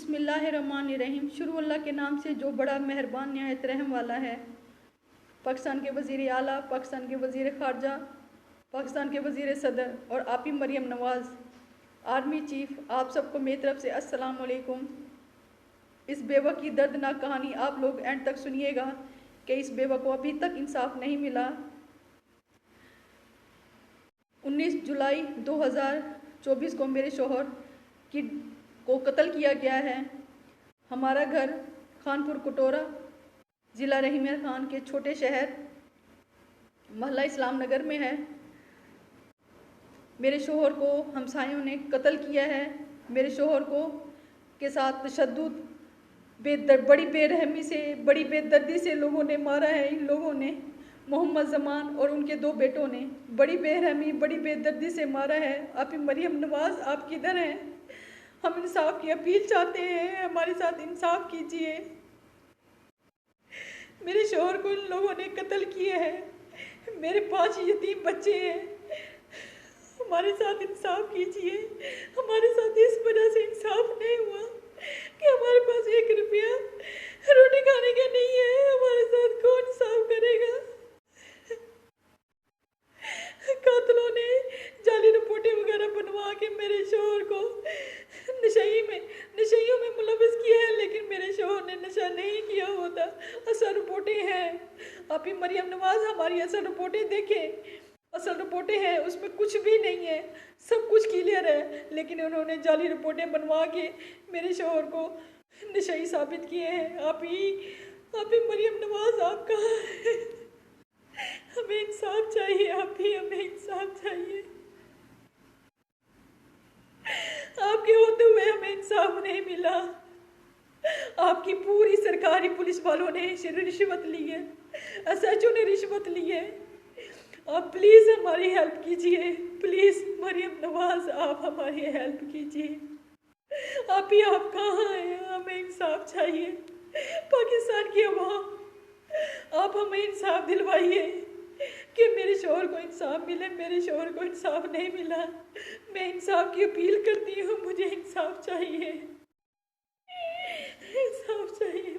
बिस्मिल्लाहिर्रहमानिर्रहीम। शुरू अल्लाह के नाम से जो बड़ा मेहरबान निहायत रहम वाला है। पाकिस्तान के वज़ीर आला, पाकिस्तान के वज़ीर ख़ारजा, पाकिस्तान के वज़ीर सदर और आपी मरियम नवाज़ आर्मी चीफ़, आप सबको मेरी तरफ से अस्सलाम वालेकुम। इस बेवा की दर्दनाक कहानी आप लोग एंड तक सुनिएगा कि इस बेवा को अभी तक इंसाफ नहीं मिला। 19 जुलाई 2024 को मेरे शोहर को कत्ल किया गया है। हमारा घर खानपुर कटोरा, ज़िला रहीम खान के छोटे शहर महल्ला इस्लाम नगर में है। मेरे शोहर को हमसायों ने कत्ल किया है। मेरे शोहर को के साथ तशद्दुद बड़ी बेरहमी से, बड़ी बेदर्दी से लोगों ने मारा है। इन लोगों ने, मोहम्मद जमान और उनके 2 बेटों ने बड़ी बेरहमी, बड़ी बेदर्दी से मारा है। आप मरियम नवाज़, आप किधर हैं? हम इंसाफ की अपील चाहते हैं, हमारे साथ इंसाफ कीजिए। मेरे शोहर को इन लोगों ने कत्ल किया है। मेरे 5 यतीम बच्चे हैं, हमारे साथ इंसाफ कीजिए। हमारे साथ इस वजह से इंसाफ नहीं हुआ कि हमारे पास 1 रुपया रोटी खाने का नहीं है। हमारे साथ कौन इंसाफ करेगा? कातलों ने जाली रिपोर्टें वगैरह बनवा के मेरे शोहर को नशइयों में मुलविस किया है, लेकिन मेरे शोहर ने नशा नहीं किया होता। असल रिपोर्टें हैं। आप ही मरियम नवाज़ हमारी असल रिपोर्टें देखें। असल रिपोर्टें हैं, उसमें कुछ भी नहीं है, सब कुछ क्लियर है, लेकिन उन्होंने जाली रिपोर्टें बनवा के मेरे शोहर को नशई साबित किए हैं। आप ही मरियम नवाज़, आप कहाँ हैं? हमें इंसाफ चाहिए। आप ही हमें इंसाफ चाहिए। आपके होते हुए हमें इंसाफ नहीं मिला। आपकी पूरी सरकारी पुलिस वालों ने रिश्वत ली है, SHO ने रिश्वत ली है। आप प्लीज़ हमारी हेल्प कीजिए। प्लीज़ मरियम नवाज़, आप हमारी हेल्प कीजिए। आप कहाँ हैं? हमें इंसाफ चाहिए। पाकिस्तान की अवाम, आप हमें इंसाफ दिलवाइए कि मेरे शोहर को इंसाफ मिले। मेरे शोहर को इंसाफ नहीं मिला। मैं इंसाफ की अपील करती हूँ, मुझे इंसाफ चाहिए, इंसाफ चाहिए।